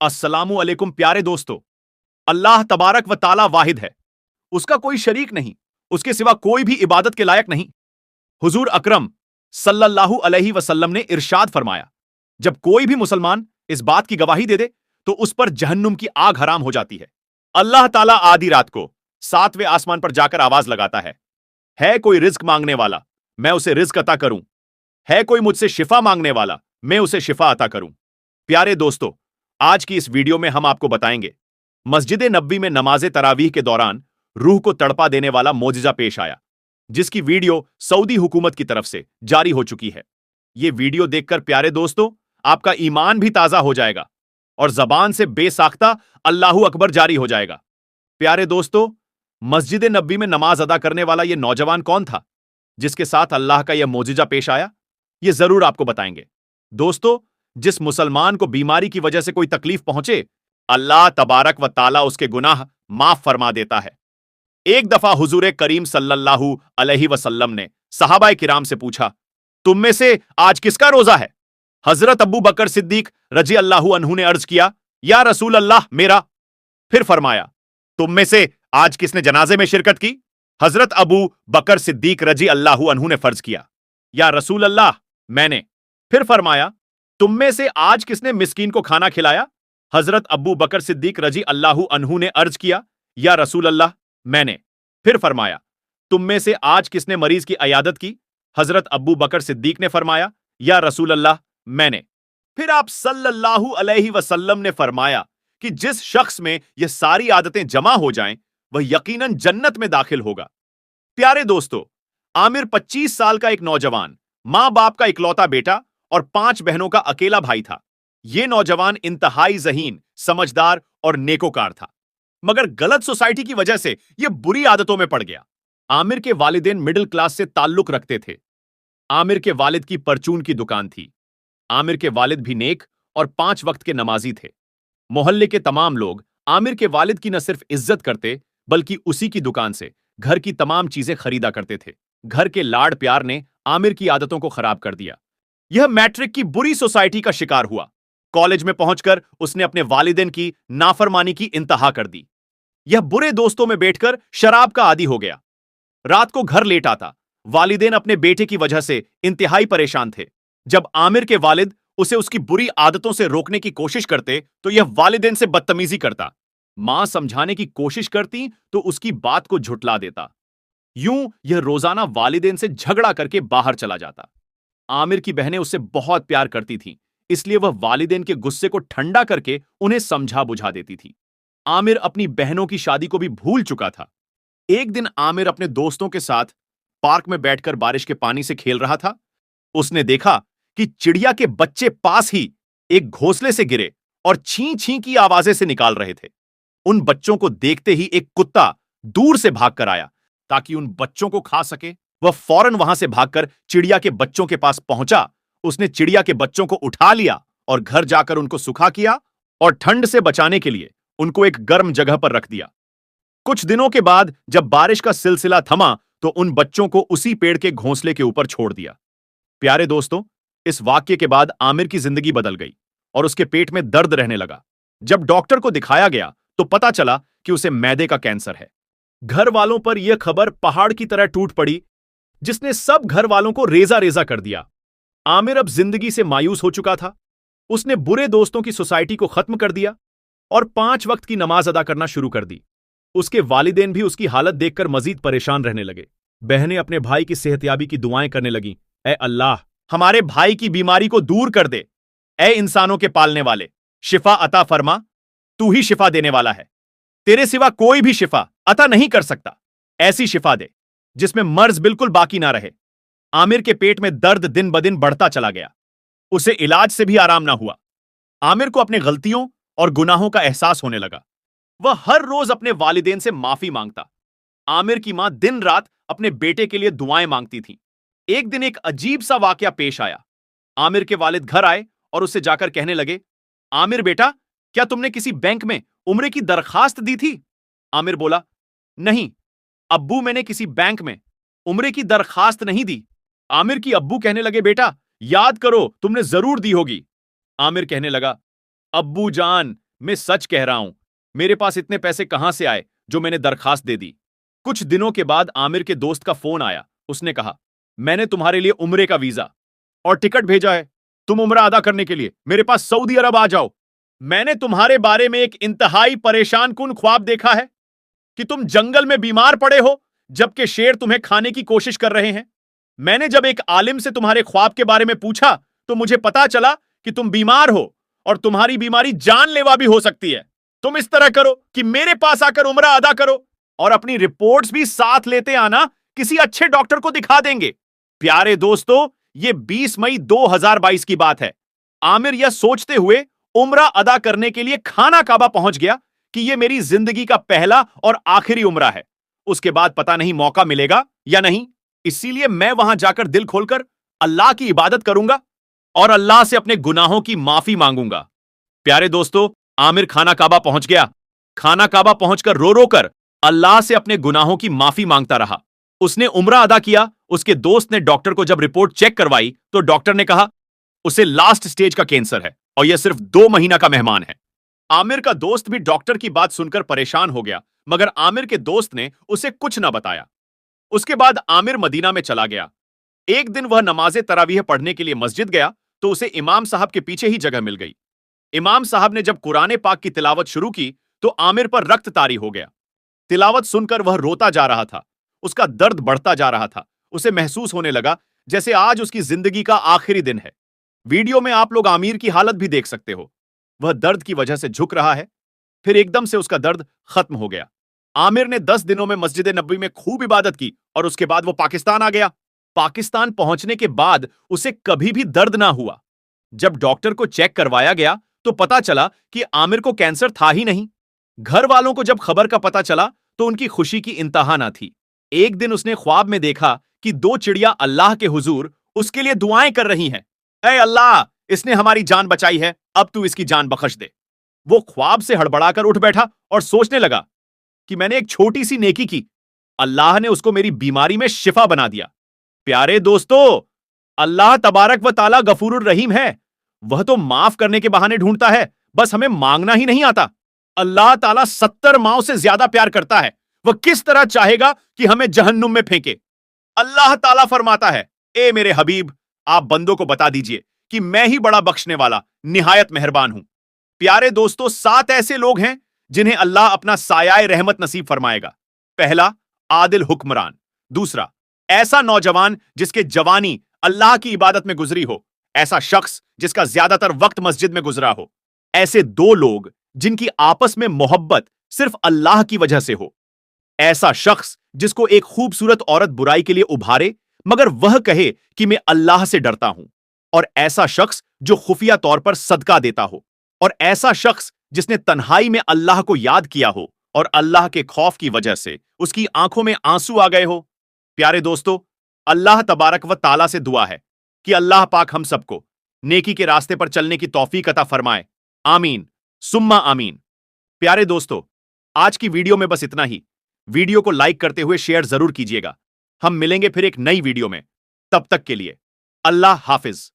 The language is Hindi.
अस्सलामु अलैकुम प्यारे दोस्तों। अल्लाह तबारक व ताला वाहिद है। उसका कोई शरीक नहीं, उसके सिवा कोई भी इबादत के लायक नहीं। हुजूर अकरम सल्लल्लाहु अलैहि वसल्लम ने इरशाद फरमाया, जब कोई भी मुसलमान इस बात की गवाही दे दे तो उस पर जहन्नुम की आग हराम हो जाती है। अल्लाह ताला आधी रात को 7वें आसमान पर जाकर आवाज लगाता है कोई रिज्क मांगने वाला, मैं उसे रिज्क अता करूं। है कोई मुझसे शिफा मांगने वाला, मैं उसे शिफा अता करूं। प्यारे दोस्तों, आज की इस वीडियो में हम आपको बताएंगे मस्जिद नबवी में नमाज तरावीह के दौरान रूह को तड़पा देने वाला मोजिजा पेश आया, जिसकी वीडियो सऊदी हुकूमत की तरफ से जारी हो चुकी है। यह वीडियो देखकर प्यारे दोस्तों आपका ईमान भी ताजा हो जाएगा और जबान से बेसाख्ता अल्लाहू अकबर जारी हो जाएगा। प्यारे दोस्तों, मस्जिद नबवी में नमाज अदा करने वाला यह नौजवान कौन था जिसके साथ अल्लाह का यह मोजिजा पेश आया, यह जरूर आपको बताएंगे। दोस्तों, जिस मुसलमान को बीमारी की वजह से कोई तकलीफ पहुंचे, अल्लाह तबारक व ताला उसके गुनाह माफ फरमा देता है। एक दफा हुजूर करीम सल्लल्लाहु अलैहि वसल्लम ने सहाबाए किराम से पूछा, तुम में से आज किसका रोजा है? हजरत अबू बकर सिद्दीक रजी अल्लाहु अन्हु ने अर्ज किया, या रसूल अल्लाह मेरा। फिर फरमाया, तुम में से आज किसने जनाजे में शिरकत की? हजरत अबू बकर सिद्दीक रजी अल्लाहु अन्हु ने फर्ज किया, या रसूल अल्लाह मैंने। फिर फरमाया, तुम में से आज किसने मिस्कीन को खाना खिलाया? हजरत अबू बकर सिद्दीक रजी अल्लाहु अन्हु ने अर्ज किया, या रसूल अल्लाह मैंने। फिर फरमाया, तुम में से आज किसने मरीज की अयादत की? हजरत अबू बकर सिद्दीक ने फरमाया, या रसूल अल्लाह मैंने। फिर आप सल्लल्लाहु अलैहि वसल्लम ने फरमाया कि जिस शख्स में ये सारी आदतें जमा हो जाएं, वह यकीनन जन्नत में दाखिल होगा। प्यारे दोस्तों, आमिर 25 साल का एक नौजवान, मां बाप का इकलौता बेटा और 5 बहनों का अकेला भाई था। यह नौजवान इंतहाई ज़हीन, समझदार और नेकोकार था, मगर गलत सोसाइटी की वजह से यह बुरी आदतों में पड़ गया। आमिर के वालिदैन मिडिल क्लास से ताल्लुक रखते थे। आमिर के वालिद की परचून की दुकान थी। आमिर के वालिद भी नेक और 5 वक्त के नमाजी थे। मोहल्ले के तमाम लोग आमिर के वालिद की न सिर्फ इज्जत करते, बल्कि उसी की दुकान से घर की तमाम चीजें खरीदा करते थे। घर के लाड़ प्यार ने आमिर की आदतों को खराब कर दिया। यह मैट्रिक की बुरी सोसाइटी का शिकार हुआ। कॉलेज में पहुंचकर उसने अपने वालिदैन की नाफरमानी की इंतहा कर दी। यह बुरे दोस्तों में बैठकर शराब का आदी हो गया। रात को घर लेट आता। वालिदैन अपने बेटे की वजह से इंतहाई परेशान थे। जब आमिर के वालिद उसे उसकी बुरी आदतों से रोकने की कोशिश करते तो यह वालिदैन से बदतमीजी करता। मां समझाने की कोशिश करती तो उसकी बात को झुठला देता। यूं यह रोजाना वालिदैन से झगड़ा करके बाहर चला जाता। आमिर की बहनें उससे बहुत प्यार करती थीं, इसलिए वह वालिदैन के गुस्से को ठंडा करके उन्हें समझा बुझा देती थी। आमिर अपनी बहनों की शादी को भी भूल चुका था। एक दिन आमिर अपने दोस्तों के साथ पार्क में बैठकर बारिश के पानी से खेल रहा था। उसने देखा कि चिड़िया के बच्चे पास ही एक घोंसले से गिरे और छीं छीं की आवाजें से निकाल रहे थे। उन बच्चों को देखते ही एक कुत्ता दूर से भागकर आया ताकि उन बच्चों को खा सके। वह फौरन वहां से भागकर चिड़िया के बच्चों के पास पहुंचा। उसने चिड़िया के बच्चों को उठा लिया और घर जाकर उनको सुखा किया और ठंड से बचाने के लिए उनको एक गर्म जगह पर रख दिया। कुछ दिनों के बाद जब बारिश का सिलसिला थमा तो उन बच्चों को उसी पेड़ के घोंसले के ऊपर छोड़ दिया। प्यारे दोस्तों, इस वाक्य के बाद आमिर की जिंदगी बदल गई और उसके पेट में दर्द रहने लगा। जब डॉक्टर को दिखाया गया तो पता चला कि उसे मैदे का कैंसर है। घर वालों पर यह खबर पहाड़ की तरह टूट पड़ी, जिसने सब घर वालों को रेजा रेजा कर दिया। आमिर अब जिंदगी से मायूस हो चुका था। उसने बुरे दोस्तों की सोसाइटी को खत्म कर दिया और 5 वक्त की नमाज अदा करना शुरू कर दी। उसके वालिदैन भी उसकी हालत देखकर मजीद परेशान रहने लगे। बहनें अपने भाई की सेहतयाबी की दुआएं करने लगीं, ऐ अल्लाह, हमारे भाई की बीमारी को दूर कर दे। ऐ इंसानों के पालने वाले, शिफा अता फरमा, तू ही शिफा देने वाला है। तेरे सिवा कोई भी शिफा अता नहीं कर सकता। ऐसी शिफा दे जिसमें मर्ज बिल्कुल बाकी ना रहे। आमिर के पेट में दर्द दिन ब दिन बढ़ता चला गया। उसे इलाज से भी आराम ना हुआ। आमिर को अपने गलतियों और गुनाहों का एहसास होने लगा। वह हर रोज अपने वालिदैन से माफी मांगता। आमिर की मां दिन रात अपने बेटे के लिए दुआएं मांगती थीं। एक दिन एक अजीब सा वाकया पेश आया। आमिर के वालिद घर आए और उससे जाकर कहने लगे, आमिर बेटा, क्या तुमने किसी बैंक में उम्रे की दरखास्त दी थी? आमिर बोला, नहीं अब्बू, मैंने किसी बैंक में उम्रे की दरखास्त नहीं दी। आमिर की अब्बू कहने लगे, बेटा याद करो, तुमने जरूर दी होगी। आमिर कहने लगा, अब्बू जान, मैं सच कह रहा हूं, मेरे पास इतने पैसे कहां से आए जो मैंने दरखास्त दे दी। कुछ दिनों के बाद आमिर के दोस्त का फोन आया। उसने कहा, मैंने तुम्हारे लिए उम्रे का वीजा और टिकट भेजा है, तुम उम्रा अदा करने के लिए मेरे पास सऊदी अरब आ जाओ। मैंने तुम्हारे बारे में एक इंतहाई परेशान कुन ख्वाब देखा है कि तुम जंगल में बीमार पड़े हो जबकि शेर तुम्हें खाने की कोशिश कर रहे हैं। मैंने जब एक आलिम से तुम्हारे ख्वाब के बारे में पूछा तो मुझे पता चला कि तुम बीमार हो और तुम्हारी बीमारी जानलेवा भी हो सकती है। तुम इस तरह करो कि मेरे पास आकर उम्रा अदा करो और अपनी रिपोर्ट्स भी साथ लेते आना, किसी अच्छे डॉक्टर को दिखा देंगे। प्यारे दोस्तों, यह 20 मई 2022 की बात है। आमिर यह सोचते हुए उम्रा अदा करने के लिए खाना काबा पहुंच गया कि यह मेरी जिंदगी का पहला और आखिरी उम्रा है। उसके बाद पता नहीं मौका मिलेगा या नहीं, इसीलिए मैं वहां जाकर दिल खोलकर अल्लाह की इबादत करूंगा और अल्लाह से अपने गुनाहों की माफी मांगूंगा। प्यारे दोस्तों, आमिर खाना काबा पहुंच गया। खाना काबा पहुंचकर रो रो कर अल्लाह से अपने गुनाहों की माफी मांगता रहा। उसने उम्रा अदा किया। उसके दोस्त ने डॉक्टर को जब रिपोर्ट चेक करवाई तो डॉक्टर ने कहा, उसे लास्ट स्टेज का कैंसर है और यह सिर्फ 2 महीना का मेहमान है। आमिर का दोस्त भी डॉक्टर की बात सुनकर परेशान हो गया, मगर आमिर के दोस्त ने उसे कुछ न बताया। उसके बाद आमिर मदीना में चला गया। एक दिन वह नमाज़े तरावीह पढ़ने के लिए मस्जिद गया तो उसे इमाम साहब के पीछे ही जगह मिल गई। इमाम साहब ने जब कुरान पाक की तिलावत शुरू की तो आमिर पर रक्त तारी हो गया। तिलावत सुनकर वह रोता जा रहा था। उसका दर्द बढ़ता जा रहा था। उसे महसूस होने लगा जैसे आज उसकी जिंदगी का आखिरी दिन है। वीडियो में आप लोग आमिर की हालत भी देख सकते हो। वह दर्द की वजह से झुक रहा है। फिर एकदम से उसका दर्द खत्म हो गया। आमिर ने 10 दिनों में मस्जिद नबवी में खूब इबादत की और उसके बाद वो पाकिस्तान आ गया। पाकिस्तान पहुंचने के बाद उसे कभी भी दर्द ना हुआ। जब डॉक्टर को चेक करवाया गया तो पता चला कि आमिर को कैंसर था ही नहीं। घर वालों को जब खबर का पता चला तो उनकी खुशी की इंतहा ना थी। एक दिन उसने ख्वाब में देखा कि 2 चिड़िया अल्लाह के हुजूर उसके लिए दुआएं कर रही हैं। ऐ अल्लाह, इसने हमारी जान बचाई है, अब तू इसकी जान बख्श दे। वो ख्वाब से हड़बड़ाकर उठ बैठा और सोचने लगा कि मैंने एक छोटी सी नेकी की, अल्लाह ने उसको मेरी बीमारी में शिफा बना दिया। प्यारे दोस्तों, अल्लाह तबारक व ताला गफूरुर रहीम है। वह तो माफ करने के बहाने ढूंढता है, बस हमें मांगना ही नहीं आता। अल्लाह ताला 70 माओं से ज्यादा प्यार करता है। वह किस तरह चाहेगा कि हमें जहन्नुम में फेंके। अल्लाह ताला फरमाता है, ए मेरे हबीब, आप बंदों को बता दीजिए कि मैं ही बड़ा बख्शने वाला, निहायत मेहरबान हूं। प्यारे दोस्तों, 7 ऐसे लोग हैं जिन्हें अल्लाह अपना सायाए रहमत नसीब फरमाएगा। पहला, आदिल हुक्मरान। दूसरा, ऐसा नौजवान जिसके जवानी अल्लाह की इबादत में गुजरी हो, ऐसा शख्स जिसका ज्यादातर वक्त मस्जिद में गुजरा हो। ऐसे 2 लोग जिनकी आपस में मोहब्बत सिर्फ अल्लाह की वजह से हो। ऐसा शख्स जिसको एक खूबसूरत औरत बुराई के लिए उभारे मगर वह कहे कि मैं अल्लाह से डरता हूं। और ऐसा शख्स जो खुफिया तौर पर सदका देता हो। और ऐसा शख्स जिसने तन्हाई में अल्लाह को याद किया हो और अल्लाह के खौफ की वजह से उसकी आंखों में आंसू आ गए हो। प्यारे दोस्तों, अल्लाह तबारक व ताला से दुआ है कि अल्लाह पाक हम सबको नेकी के रास्ते पर चलने की तौफीक अता फरमाए। आमीन सुम्मा आमीन। प्यारे दोस्तों, आज की वीडियो में बस इतना ही। वीडियो को लाइक करते हुए शेयर जरूर कीजिएगा। हम मिलेंगे फिर एक नई वीडियो में। तब तक के लिए अल्लाह हाफिज।